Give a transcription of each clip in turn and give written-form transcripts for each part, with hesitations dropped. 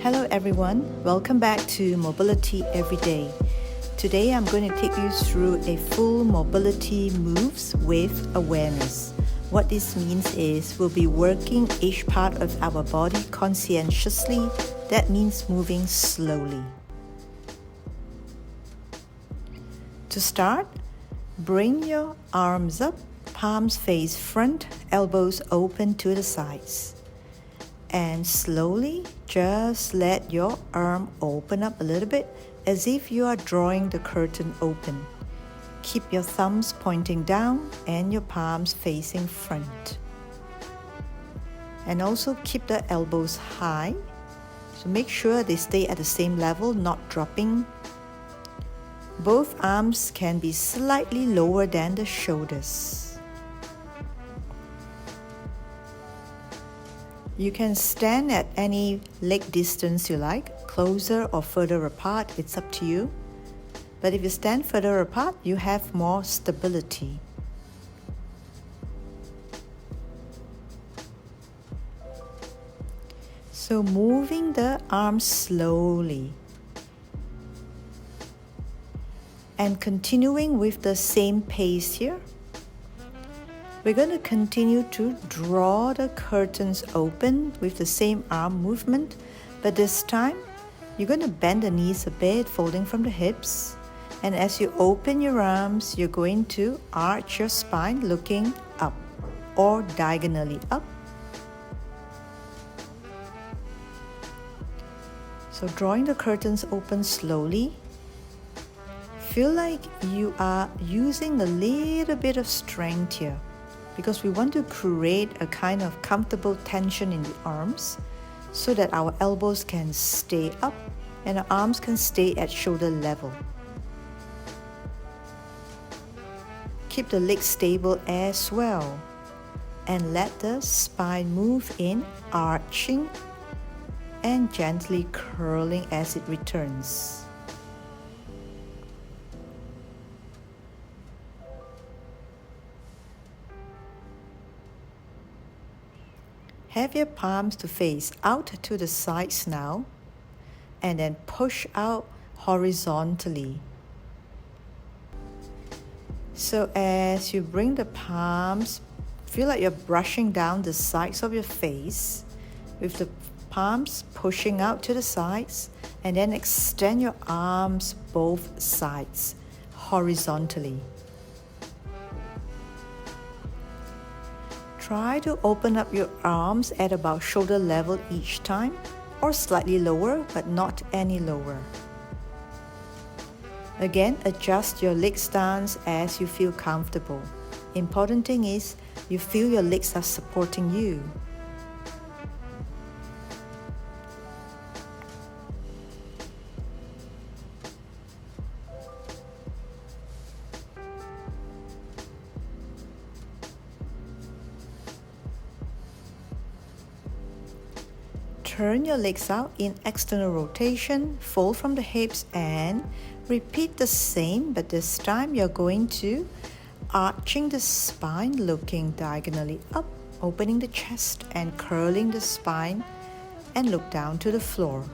Hello everyone, welcome back to Mobility Everyday. Today I'm going to take you through a full mobility moves with awareness. What this means is we'll be working each part of our body conscientiously. That means moving slowly. To start, bring your arms up, palms face front, elbows open to the sides. And slowly just let your arm open up a little bit as if you are drawing the curtain open. Keep your thumbs pointing down and your palms facing front. And also keep the elbows high. So make sure they stay at the same level, not dropping. Both arms can be slightly lower than the shoulders. You can stand at any leg distance you like, closer or further apart, it's up to you. But if you stand further apart, you have more stability. So moving the arms slowly. And continuing with the same pace here. We're going to continue to draw the curtains open with the same arm movement, but this time you're going to bend the knees a bit, folding from the hips. And as you open your arms, you're going to arch your spine looking up or diagonally up. So drawing the curtains open slowly. Feel like you are using a little bit of strength here, because we want to create a kind of comfortable tension in the arms so that our elbows can stay up and our arms can stay at shoulder level. Keep the legs stable as well and let the spine move in, arching and gently curling as it returns. Have your palms to face out to the sides now, and then push out horizontally. So as you bring the palms, feel like you're brushing down the sides of your face with the palms pushing out to the sides, and then extend your arms both sides horizontally. Try to open up your arms at about shoulder level each time, or slightly lower, but not any lower. Again, adjust your leg stance as you feel comfortable. Important thing is you feel your legs are supporting you. Turn your legs out in external rotation, fold from the hips and repeat the same, but this time you're going to arching the spine, looking diagonally up, opening the chest and curling the spine and look down to the floor.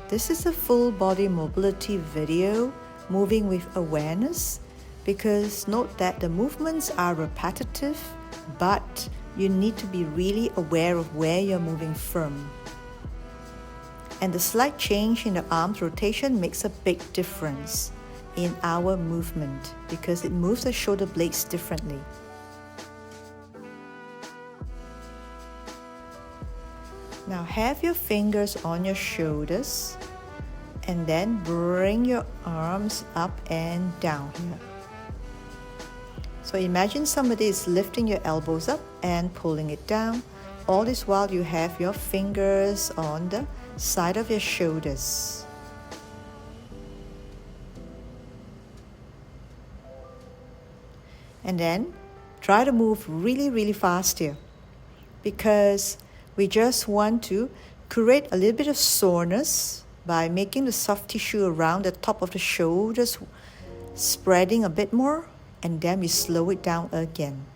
This is a full body mobility video, moving with awareness, because note that the movements are repetitive, but you need to be really aware of where you're moving from. And the slight change in the arms rotation makes a big difference in our movement because it moves the shoulder blades differently. Now have your fingers on your shoulders and then bring your arms up and down here. So imagine somebody is lifting your elbows up and pulling it down. All this while you have your fingers on the side of your shoulders. And then try to move really fast here, because we just want to create a little bit of soreness by making the soft tissue around the top of the shoulders spreading a bit more. And then we slow it down again.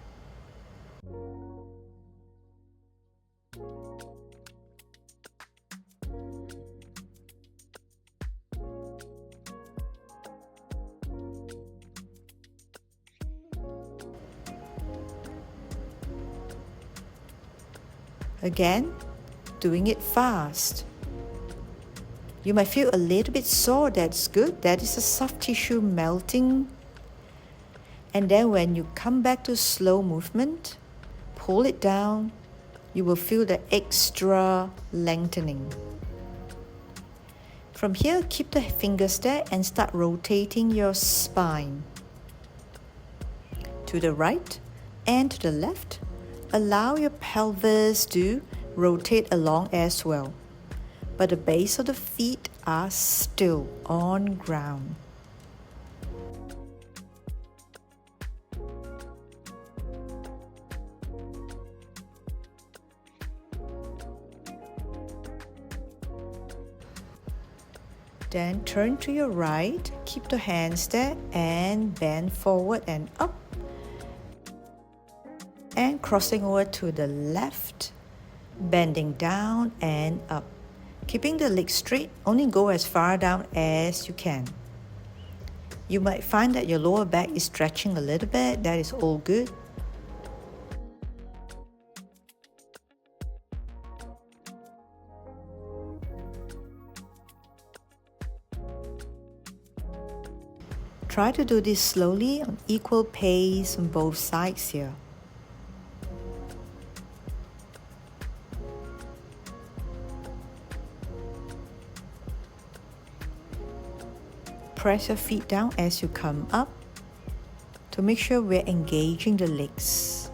Again, doing it fast. You might feel a little bit sore, that's good. That is a soft tissue melting. And then when you come back to slow movement, pull it down, you will feel the extra lengthening. From here, keep the fingers there and start rotating your spine. To the right and to the left, allow your pelvis to rotate along as well. But the base of the feet are still on ground. Then turn to your right, keep the hands there and bend forward and up. And crossing over to the left, bending down and up. Keeping the legs straight, only go as far down as you can. You might find that your lower back is stretching a little bit, that is all good. Try to do this slowly on equal pace on both sides here. Press your feet down as you come up to make sure we're engaging the legs.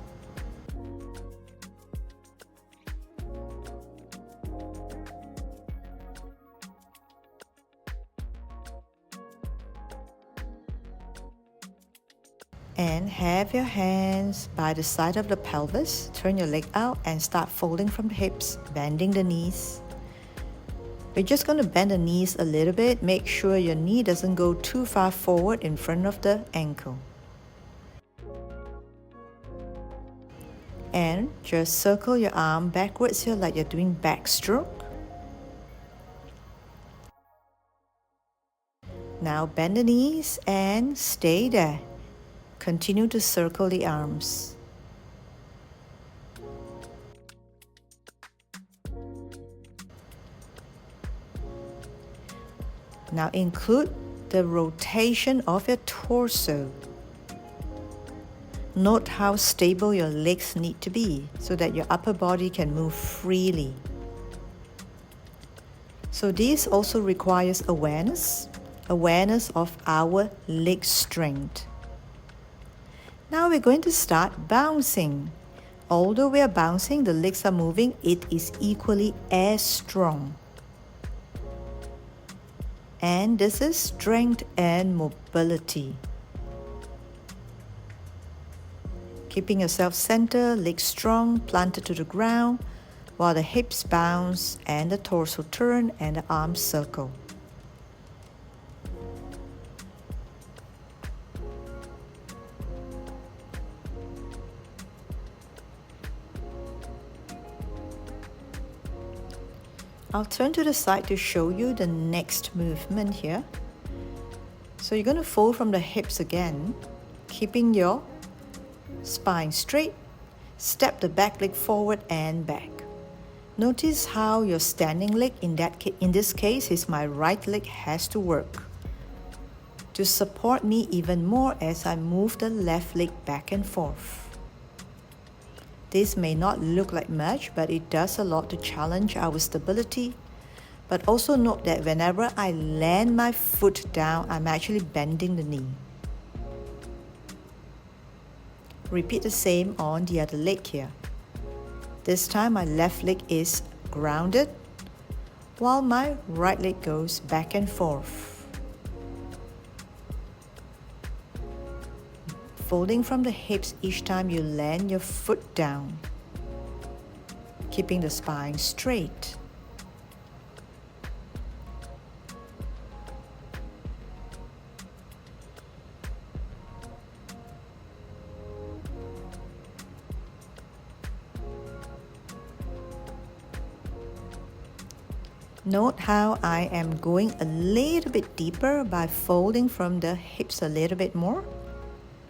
And have your hands by the side of the pelvis. Turn your leg out and start folding from the hips, bending the knees. We're just going to bend the knees a little bit. Make sure your knee doesn't go too far forward in front of the ankle. And just circle your arm backwards here like you're doing backstroke. Now bend the knees and stay there. Continue to circle the arms. Now include the rotation of your torso. Note how stable your legs need to be so that your upper body can move freely. So this also requires awareness of our leg strength. Now we're going to start bouncing. Although we are bouncing, the legs are moving, it is equally as strong. And this is strength and mobility. Keeping yourself centered, legs strong, planted to the ground, while the hips bounce and the torso turn and the arms circle. I'll turn to the side to show you the next movement here. So you're going to fold from the hips again, keeping your spine straight. Step the back leg forward and back. Notice how your standing leg, in this case, is my right leg, has to work to support me even more as I move the left leg back and forth. This may not look like much, but it does a lot to challenge our stability. But also note that whenever I land my foot down, I'm actually bending the knee. Repeat the same on the other leg here. This time my left leg is grounded, while my right leg goes back and forth. Folding from the hips each time you land your foot down. Keeping the spine straight. Note how I am going a little bit deeper by folding from the hips a little bit more.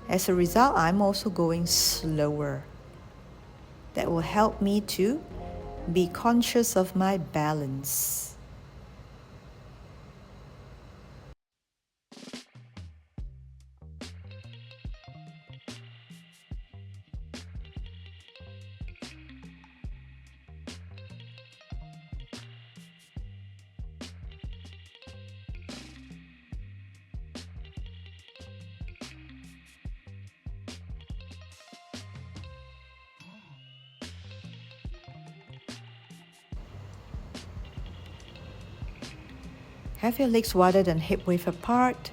As a result, I'm also going slower. That will help me to Be conscious of my balance. Have your legs wider than hip width apart.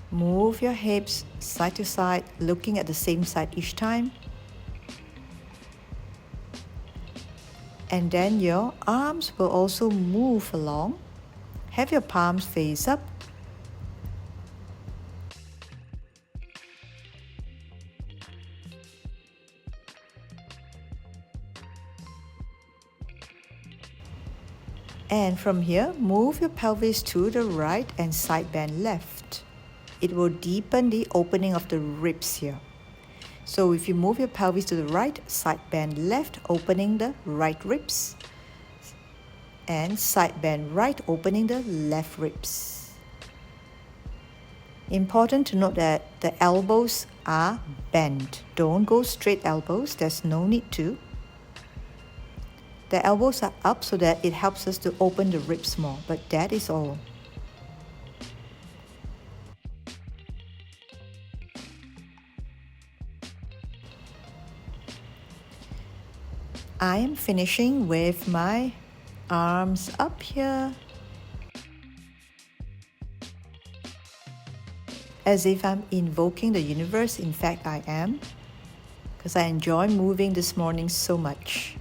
Move your hips side to side, looking at the same side each time. And then your arms will also move along. Have your palms face up. And from here, move your pelvis to the right and side bend left. It will deepen the opening of the ribs here. So if you move your pelvis to the right, side bend left, opening the right ribs. And side bend right, opening the left ribs. Important to note that the elbows are bent. Don't go straight elbows, there's no need to. The elbows are up so that it helps us to open the ribs more, but that is all. I am finishing with my arms up here, as if I'm invoking the universe. In fact, I am, because I enjoy moving this morning so much.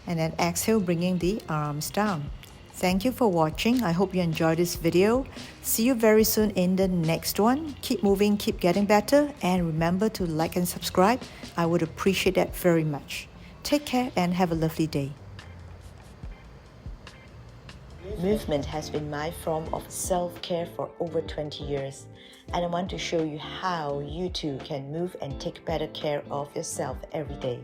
And then exhale, bringing the arms down. Thank you for watching. I hope you enjoyed this video. See you very soon in the next one. Keep moving, keep getting better, and remember to like and subscribe. I would appreciate that very much. Take care and have a lovely day. Movement has been my form of self-care for over 20 years, and I want to show you how you too can move and take better care of yourself every day.